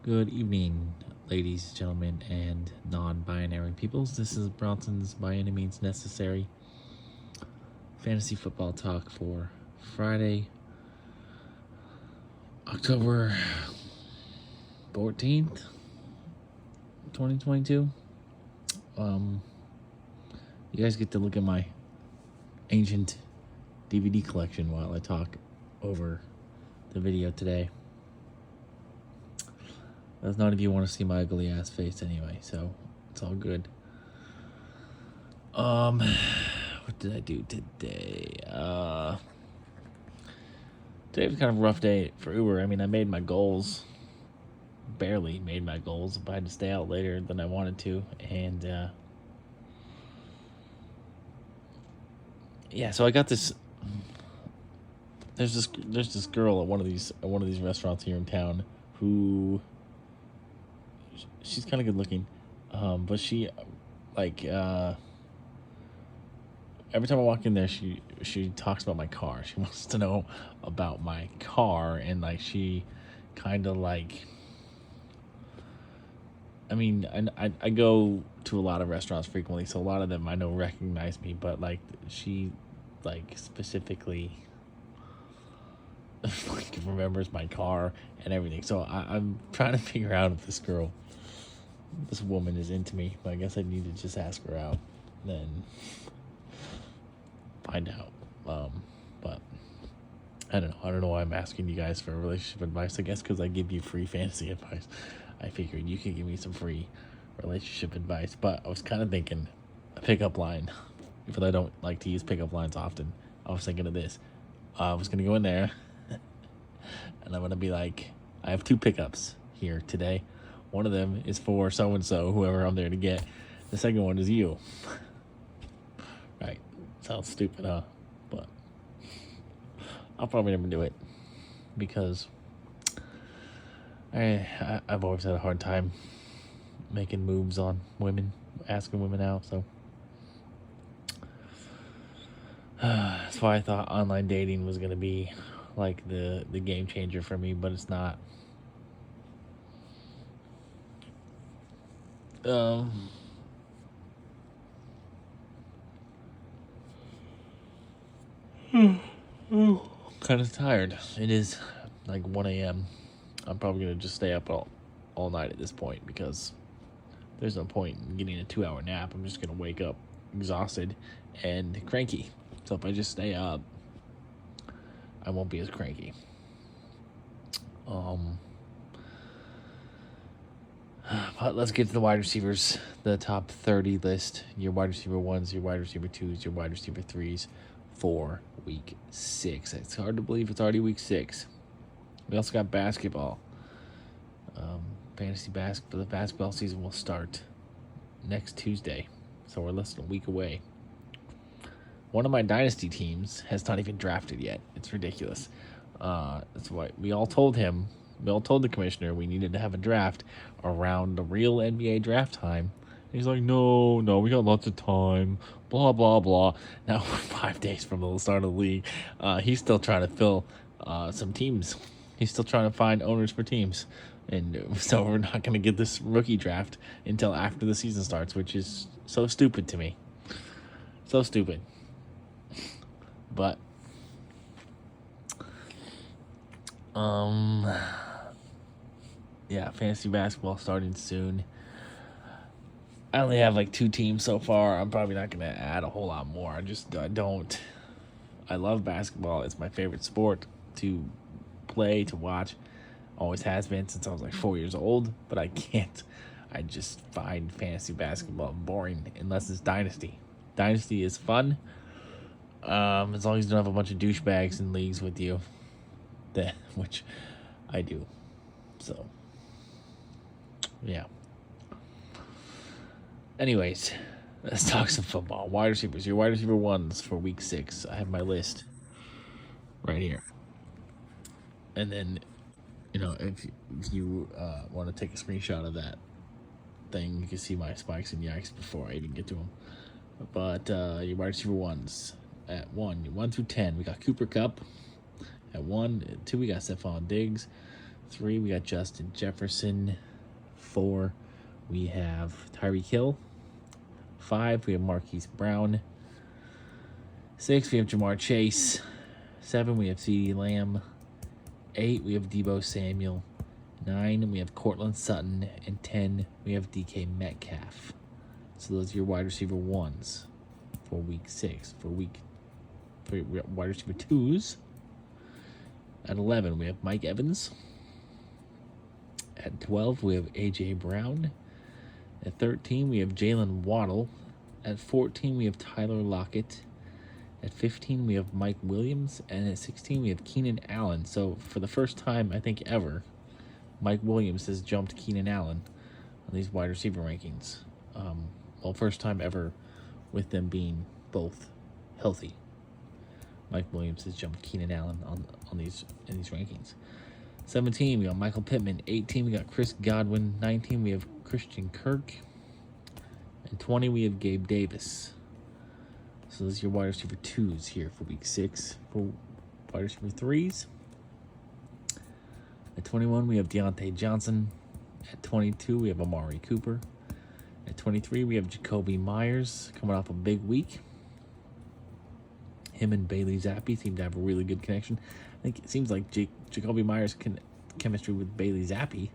Good evening, ladies, gentlemen, and non-binary peoples. This is Bronson's By Any Means Necessary fantasy football talk for Friday, October 14th, 2022. You guys get to look at my ancient DVD collection while I talk over the video today. As none of you want to see my ugly ass face anyway, so it's all good. What did I do today? Today was kind of a rough day for Uber. I mean, I made my goals. Barely made my goals, but I had to stay out later than I wanted to, and yeah. So I got this. There's this girl at one of these restaurants here in town who. She's kind of good looking, but she, every time I walk in there, she talks about my car. She wants to know about my car, and she kind of I mean, I go to a lot of restaurants frequently, so a lot of them I know recognize me, but she specifically remembers my car and everything. So I'm trying to figure out if this woman is into me, but I guess I need to just ask her out, then find out. But I don't know. I don't know why I'm asking you guys for relationship advice. I guess because I give you free fantasy advice. I figured you could give me some free relationship advice. But I was kind of thinking a pickup line, because I don't like to use pickup lines often. I was thinking of this. I was going to go in there, and I'm going to be like, I have 2 pickups here today. One of them is for so-and-so, whoever I'm there to get. The second one is you. Right. Sounds stupid, huh? But I'll probably never do it, because I've always had a hard time making moves on women, asking women out, so that's why I thought online dating was going to be the game changer for me, but it's not. Kind of tired. It is 1 a.m. I'm probably going to just stay up all night at this point, because there's no point in getting a 2-hour nap. I'm just going to wake up exhausted and cranky. So if I just stay up, I won't be as cranky. But let's get to the wide receivers, the top 30 list. Your wide receiver 1s, your wide receiver 2s, your wide receiver 3s for week 6. It's hard to believe it's already week 6. We also got basketball. Fantasy basketball. The basketball season will start next Tuesday, so we're less than a week away. One of my dynasty teams has not even drafted yet. It's ridiculous. That's why we all told the commissioner we needed to have a draft around the real NBA draft time. He's like, no, we got lots of time, blah, blah, blah. Now we're 5 days from the start of the league. He's still trying to fill some teams. He's still trying to find owners for teams. And so we're not going to get this rookie draft until after the season starts, which is so stupid to me. So stupid. But, yeah, fantasy basketball starting soon. I only have 2 teams so far. I'm probably not going to add a whole lot more. I love basketball. It's my favorite sport to play, to watch. Always has been since I was 4 years old, but I can't. I just find fantasy basketball boring unless it's Dynasty. Dynasty is fun, as long as you don't have a bunch of douchebags in leagues with you, which I do. So, yeah. Anyways, let's talk some football. Wide receivers. Your wide receiver 1s for week 6. I have my list right here. And then, if you want to take a screenshot of that thing, you can see my spikes and yikes before I even get to them. But your wide receiver 1s at 1 through 10, we got Cooper Kupp. At 1, 2, we got Stephon Diggs. 3, we got Justin Jefferson. 4, we have Tyreek Hill. 5, we have Marquise Brown. 6, we have Jamar Chase. 7, we have CeeDee Lamb. 8, we have Deebo Samuel. 9, we have Cortland Sutton. And 10, we have DK Metcalf. So those are your wide receiver 1s for week 6. For wide receiver 2s, at 11, we have Mike Evans. At 12, we have A.J. Brown. At 13, we have Jalen Waddle. At 14, we have Tyler Lockett. At 15, we have Mike Williams. And at 16, we have Keenan Allen. So for the first time, I think ever, Mike Williams has jumped Keenan Allen on these wide receiver rankings. First time ever with them being both healthy. Mike Williams has jumped Keenan Allen in these rankings. 17, we got Michael Pittman. 18, we got Chris Godwin. 19, we have Christian Kirk. And 20, we have Gabe Davis. So those are your wide receiver 2s here for week 6. For wide receiver 3s, at 21, we have Deontay Johnson. At 22, we have Amari Cooper. At 23, we have Jacoby Myers coming off a big week. Him and Bailey Zappi seem to have a really good connection. I think it seems like Jacoby Myers' chemistry with Bailey Zappi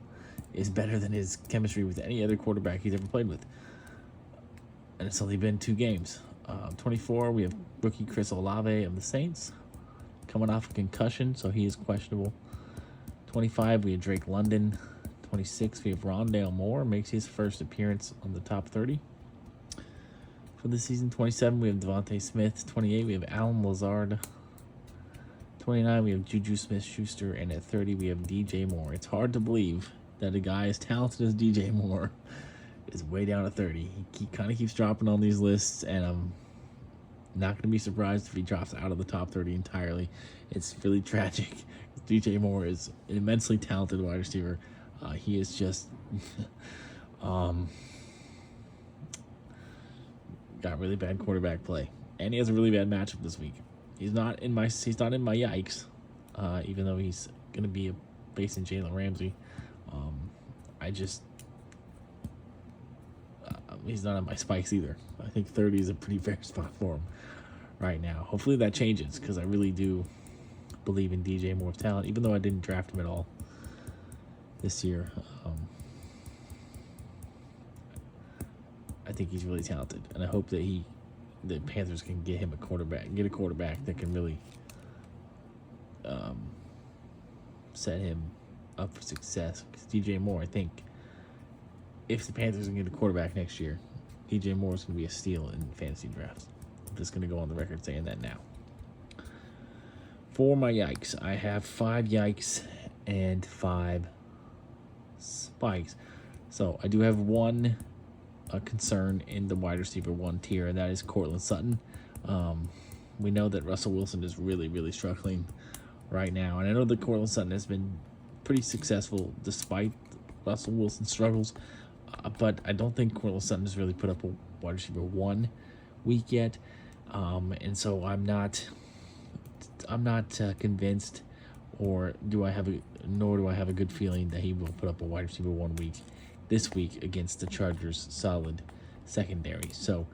is better than his chemistry with any other quarterback he's ever played with. And it's only been 2 games. 24, we have rookie Chris Olave of the Saints coming off a concussion, so he is questionable. 25, we have Drake London. 26, we have Rondale Moore, makes his first appearance on the top 30 for the season. 27, we have Devontae Smith. 28, we have Alan Lazard. 29, we have Juju Smith-Schuster. And at 30, we have DJ Moore. It's hard to believe that a guy as talented as DJ Moore is way down at 30. He kind of keeps dropping on these lists, and I'm not going to be surprised if he drops out of the top 30 entirely. It's really tragic. DJ Moore is an immensely talented wide receiver. He is just got really bad quarterback play, and he has a really bad matchup this week. He's not in my yikes, even though he's going to be facing Jalen Ramsey. He's not on my spikes either. I think 30 is a pretty fair spot for him right now. Hopefully that changes, because I really do believe in DJ Moore's talent, even though I didn't draft him at all this year. I think he's really talented, and I hope that the Panthers can get him a quarterback that can really set him up for success. Because DJ Moore, I think, if the Panthers can get a quarterback next year, DJ Moore is going to be a steal in fantasy drafts. I'm just going to go on the record saying that now. For my yikes, I have 5 yikes and 5 spikes. So I do have one concern in the wide receiver 1 tier, and that is Cortland Sutton. We know that Russell Wilson is really, really struggling right now, and I know that Cortland Sutton has been pretty successful despite Russell Wilson's struggles, but I don't think Cortland Sutton has really put up a wide receiver 1 week yet, and so I'm not convinced, nor do I have a good feeling that he will put up a wide receiver 1 week this week against the Chargers' solid secondary. So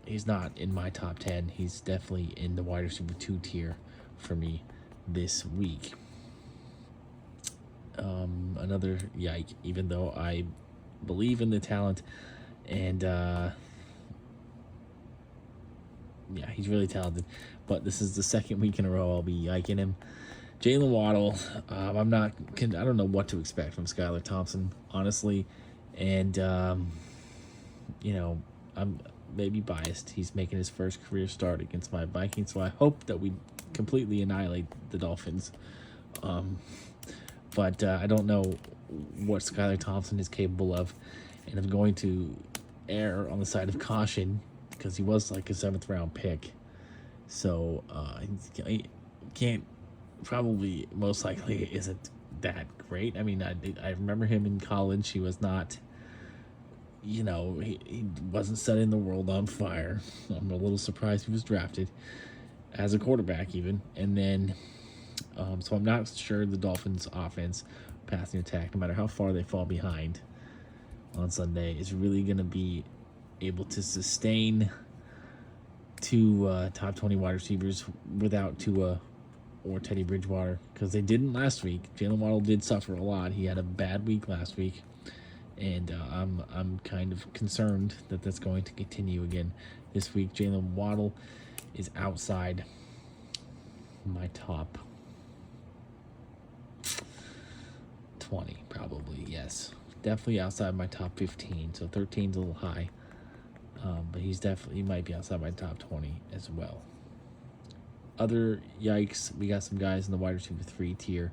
he's not in my top 10. He's definitely in the wide receiver 2 tier for me this week. Another yike, even though I believe in the talent, and he's really talented, but this is the second week in a row I'll be yiking him. Jalen Waddle, I don't know what to expect from Skylar Thompson, honestly, and I'm maybe biased. He's making his first career start against my Vikings, so I hope that we completely annihilate the Dolphins. But I don't know what Skylar Thompson is capable of, and I'm going to err on the side of caution because he was like a 7th round pick. So he can't, probably most likely isn't that great. I mean, I remember him in college. He was not, he wasn't setting the world on fire. I'm a little surprised he was drafted as a quarterback even. And then So I'm not sure the Dolphins' offense, passing attack, no matter how far they fall behind on Sunday, is really going to be able to sustain two top 20 wide receivers without Tua or Teddy Bridgewater, because they didn't last week. Jalen Waddle did suffer a lot. He had a bad week last week, and I'm kind of concerned that that's going to continue again this week. Jalen Waddle is outside my top 20, probably. Yes, definitely outside my top 15. So 13's a little high, but he might be outside my top 20 as well. Other yikes, we got some guys in the wide receiver 3 tier,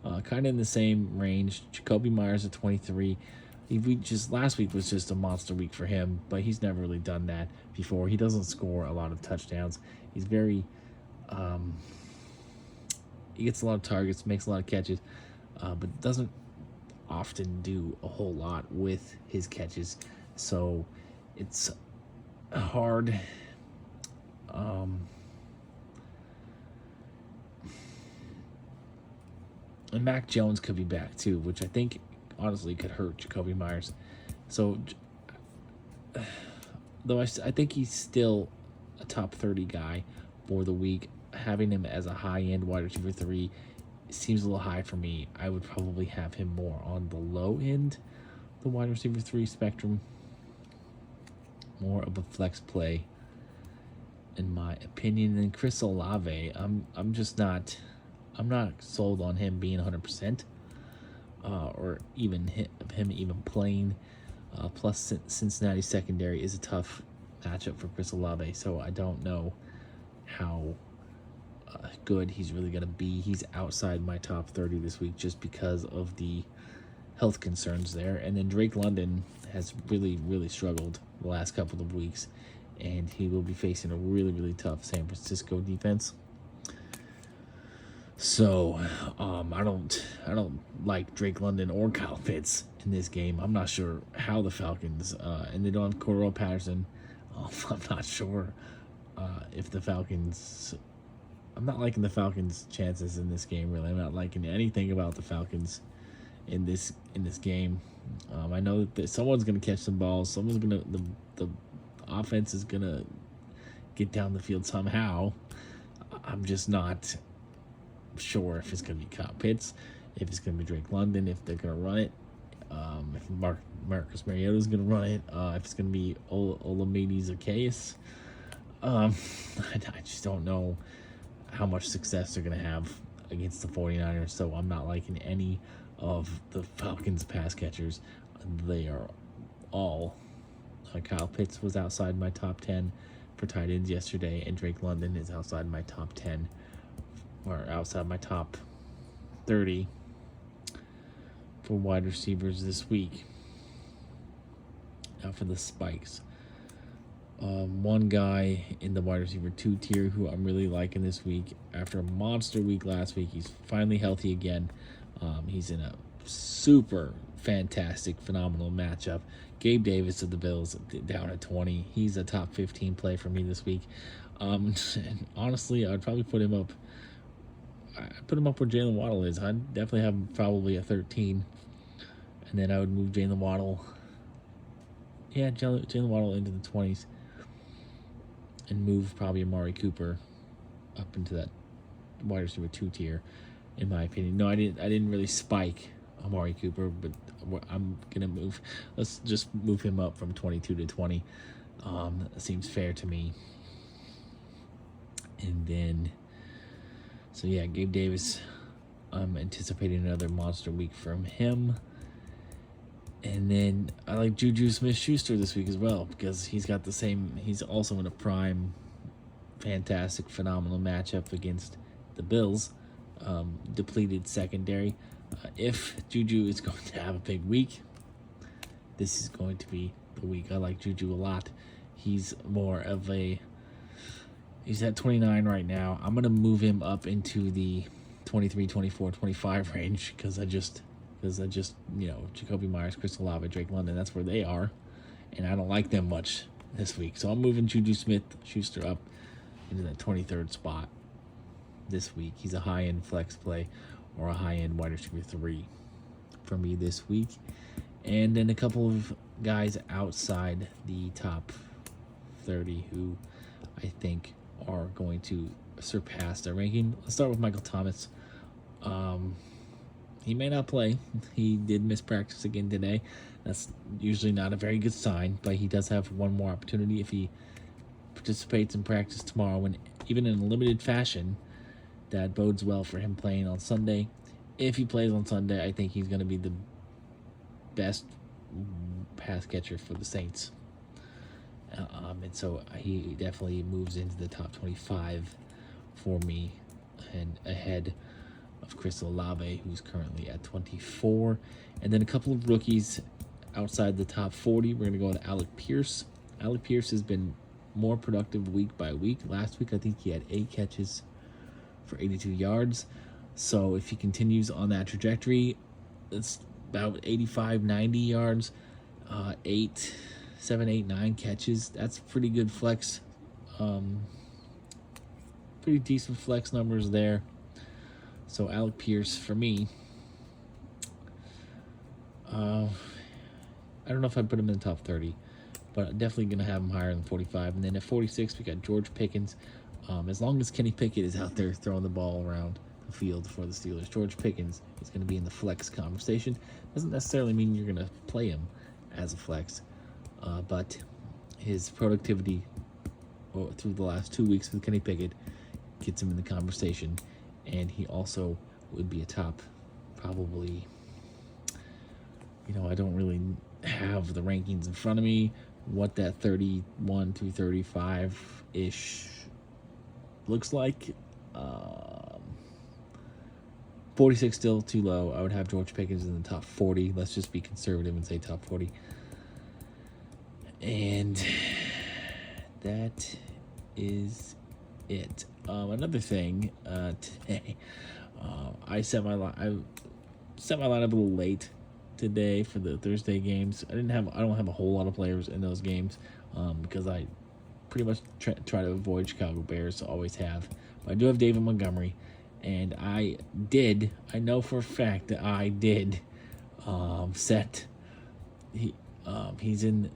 kind of in the same range. Jacoby Myers at 23. Last week was just a monster week for him, but he's never really done that before. He doesn't score a lot of touchdowns. He's very, he gets a lot of targets, makes a lot of catches, but doesn't often do a whole lot with his catches. So it's hard. And Mac Jones could be back too, which I think honestly could hurt Jacoby Myers. So, though I think he's still a top 30 guy for the week, having him as a high-end wide receiver 3 seems a little high for me. I would probably have him more on the low end, the wide receiver 3 spectrum. More of a flex play, in my opinion. And Chris Olave, I'm just not. I'm not sold on him being 100%, or even him even playing. Plus, Cincinnati secondary is a tough matchup for Chris Olave, so I don't know how good he's really going to be. He's outside my top 30 this week just because of the health concerns there. And then Drake London has really, really struggled the last couple of weeks, and he will be facing a really, really tough San Francisco defense. So, I don't like Drake London or Kyle Pitts in this game. I'm not sure how the Falcons, and they don't have Cordarrelle Patterson. I'm not sure if the Falcons. I'm not liking the Falcons' chances in this game. Really, I'm not liking anything about the Falcons in this game. I know that someone's gonna catch some balls. The offense is gonna get down the field somehow. I'm just not sure if it's going to be Kyle Pitts, if it's going to be Drake London, if they're going to run it, if Marcus Mariota is going to run it, if it's going to be Olamide Zaccheaus. I just don't know how much success they're going to have against the 49ers, so I'm not liking any of the Falcons pass catchers. They are all Kyle Pitts was outside my top 10 for tight ends yesterday, and Drake London is outside my top 10 or outside my top 30 for wide receivers this week. Now for the spikes. One guy in the wide receiver 2 tier who I'm really liking this week. After a monster week last week, he's finally healthy again. He's in a super fantastic, phenomenal matchup. Gabe Davis of the Bills down at 20. He's a top 15 play for me this week. And honestly, I'd probably put him up. I put him up where Jalen Waddle is. I'd definitely have him probably a 13. And then I would move Jalen Waddle. Yeah, Jalen Waddle into the 20s. And move probably Amari Cooper up into that wide receiver 2 tier, in my opinion. No, I didn't really spike Amari Cooper, but I'm going to move. Let's just move him up from 22 to 20. That seems fair to me. And then... So, yeah, Gabe Davis, I'm anticipating another monster week from him. And then I like Juju Smith-Schuster this week as well, because he's also in a prime, fantastic, phenomenal matchup against the Bills. Depleted secondary. If Juju is going to have a big week, this is going to be the week. I like Juju a lot. He's at 29 right now. I'm going to move him up into the 23, 24, 25 range because I just, Jacoby Myers, Chris Olave, Drake London, that's where they are. And I don't like them much this week. So I'm moving Juju Smith-Schuster up into that 23rd spot. this week. He's a high-end flex play or a high-end wide receiver 3 for me this week. And then a couple of guys outside the top 30 who I think are going to surpass their ranking. Let's start with Michael Thomas. He may not play. He did miss practice again today. That's usually not a very good sign, but he does have one more opportunity if he participates in practice tomorrow, and even in a limited fashion. That bodes well for him playing on Sunday. If he plays on Sunday, I think he's going to be the best pass catcher for the Saints. And so he definitely moves into the top 25 for me and ahead of Chris Olave, who's currently at 24. And then a couple of rookies outside the top 40. We're going to go with Alec Pierce. Alec Pierce has been more productive week by week. Last week, I think he had 8 catches for 82 yards. So if he continues on that trajectory, it's about 85, 90 yards, 7, 8, 9 catches. That's pretty good flex. Pretty decent flex numbers there. So Alec Pierce for me. I don't know if I'd put him in the top 30, but definitely going to have him higher than 45. And then at 46, we got George Pickens. As long as Kenny Pickett is out there throwing the ball around the field for the Steelers, George Pickens is going to be in the flex conversation. Doesn't necessarily mean you're going to play him as a flex, but his productivity through the last 2 weeks with Kenny Pickett gets him in the conversation, and he also would be a top, probably, I don't really have the rankings in front of me, what that 31 to 35-ish looks like. 46 still too low. I would have George Pickens in the top 40. Let's just be conservative and say top 40. And that is it. Another thing today, I set my lineup a little late today for the Thursday games. I don't have a whole lot of players in those games because I pretty much try to avoid Chicago Bears. Always have. But I do have David Montgomery, and I know for a fact that I did set. He's in.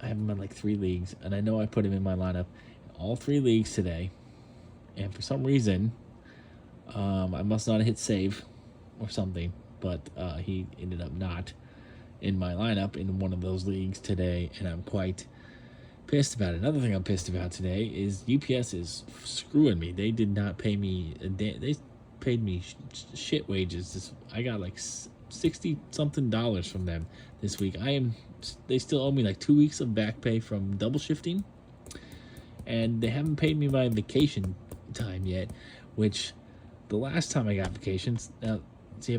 I have him in like 3 leagues, and I know I put him in my lineup in all 3 leagues today. And for some reason, I must not have hit save or something, but he ended up not in my lineup in one of those leagues today, and I'm quite pissed about it. Another thing I'm pissed about today is UPS is screwing me. They did not pay me. They paid me shit wages. I got like $60-something from them this week. They still owe me like 2 weeks of back pay from double shifting, and they haven't paid me my vacation time yet, which the last time I got vacations, see,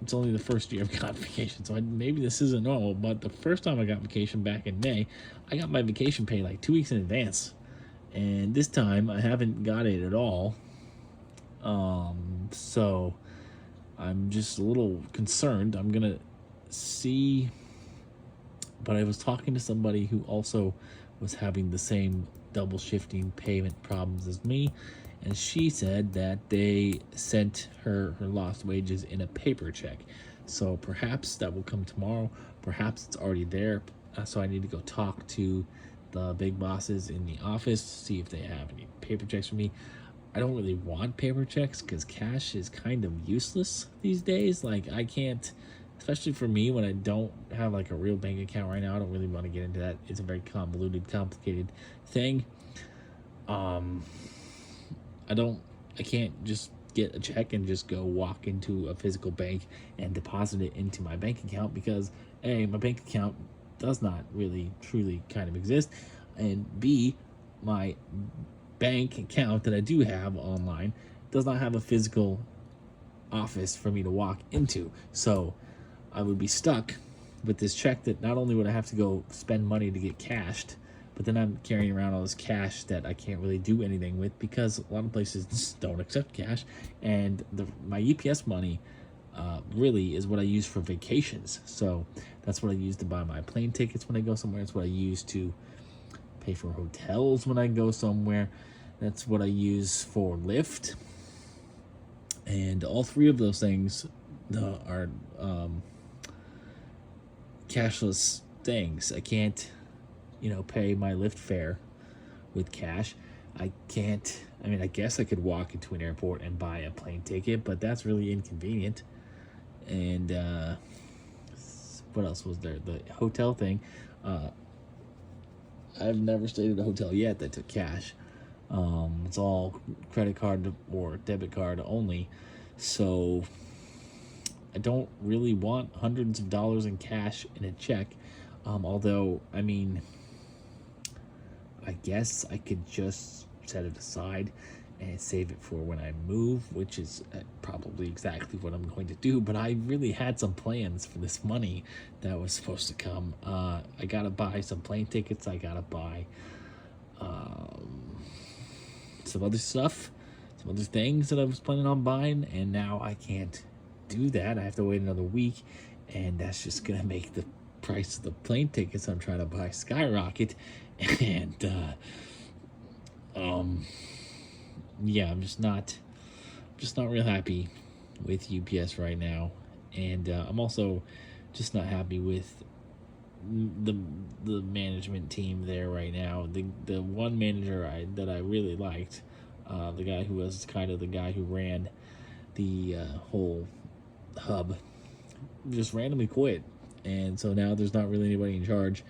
it's only the first year I've got vacation, so maybe this isn't normal, but the first time I got vacation back in May, I got my vacation pay like 2 weeks in advance, and this time I haven't got it at all. So I'm just a little concerned. I'm gonna see, but I was talking to somebody who also was having the same double shifting payment problems as me, and she said that they sent her lost wages in a paper check. So perhaps that will come tomorrow. Perhaps it's already there. So I need to go talk to the big bosses in the office, see if they have any paper checks for me. I don't really want paper checks because cash is kind of useless these days. Like, I can't, especially for me when I don't have like a real bank account right now. I don't really want to get into that. It's a very convoluted, complicated thing. I can't just get a check and just go walk into a physical bank and deposit it into my bank account because A, my bank account does not really truly kind of exist, and B, my bank account that I do have online does not have a physical office for me to walk into. So I would be stuck with this check that not only would I have to go spend money to get cashed, but then I'm carrying around all this cash that I can't really do anything with because a lot of places just don't accept cash. And my UPS money really is what I use for vacations. So that's what I use to buy my plane tickets when I go somewhere. It's what I use to pay for hotels when I go somewhere. That's what I use for Lyft. And all three of those things are cashless things. I can't, pay my Lyft fare with cash. I can't. I mean, I guess I could walk into an airport and buy a plane ticket, but that's really inconvenient. And what else was there? The hotel thing. I've never stayed at a hotel yet that took cash. It's all credit card or debit card only. So I don't really want hundreds of dollars in cash in a check. Although, I mean, I guess I could just set it aside and save it for when I move, which is probably exactly what I'm going to do. But I really had some plans for this money that was supposed to come. I gotta buy some plane tickets. I gotta buy some other stuff, some other things that I was planning on buying, and now I can't do that. I have to wait another week, and that's just gonna make the price of the plane tickets I'm trying to buy skyrocket. And yeah, I'm just not real happy with UPS right now, and I'm also just not happy with the management team there right now. The one manager that I really liked, the guy who was kind of the guy who ran the whole hub, just randomly quit, and so now there's not really anybody in charge.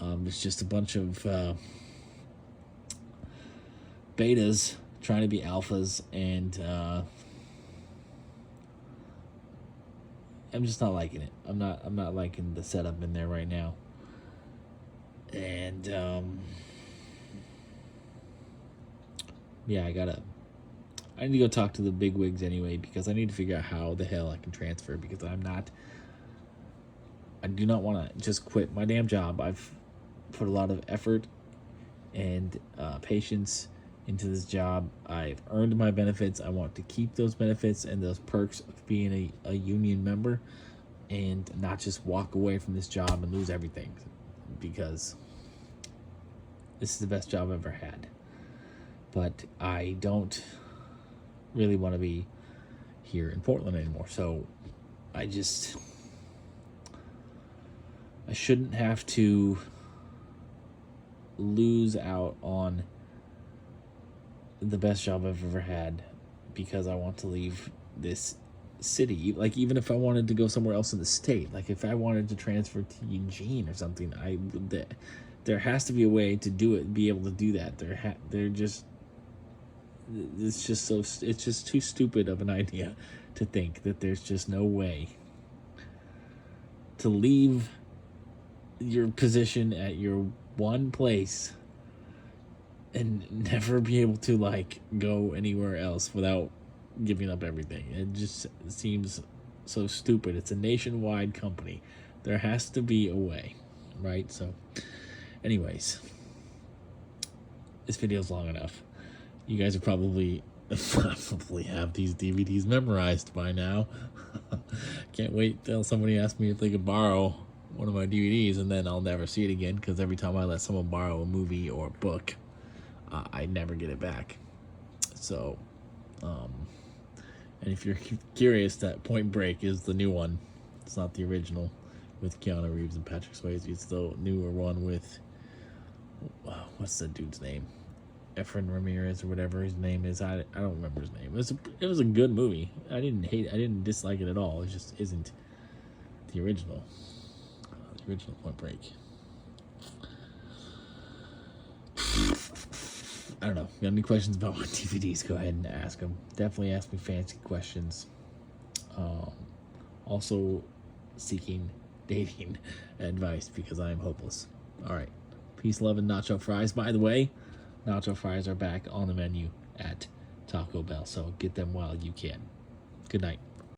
There's just a bunch of betas trying to be alphas, and I'm just not liking it. I'm not liking the setup in there right now. And yeah, I need to go talk to the big wigs anyway, because I need to figure out how the hell I can transfer, because I do not want to just quit my damn job. I've put a lot of effort and patience into this job. I've earned my benefits. I want to keep those benefits and those perks of being a union member, and not just walk away from this job and lose everything, because this is the best job I've ever had. But I don't really want to be here in Portland anymore, so I shouldn't have to lose out on the best job I've ever had because I want to leave this city. Like, even if I wanted to go somewhere else in the state, like if I wanted to transfer to Eugene or something, there has to be a way to do it, be able to do that. It's just too stupid of an idea to think that there's just no way to leave your position at your one place and never be able to go anywhere else without giving up everything. It just seems so stupid. It's a nationwide company. There has to be a way, right? So anyways, this video's long enough. You guys are probably have these DVDs memorized by now. Can't wait till somebody asks me if they could borrow one of my DVDs, and then I'll never see it again, because every time I let someone borrow a movie or a book, I never get it back. So and if you're curious, that Point Break is the new one. It's not the original with Keanu Reeves and Patrick Swayze. It's the newer one with what's the dude's name, Efren Ramirez or whatever his name is. I don't remember his name. It was a good movie. I didn't dislike it at all. It just isn't the original Point Break. I don't know. Got any questions about my DVDs? Go ahead and ask them. Definitely ask me fancy questions. Also seeking dating advice, because I am hopeless. All right. Peace, love, and nacho fries. By the way, nacho fries are back on the menu at Taco Bell, so get them while you can. Good night.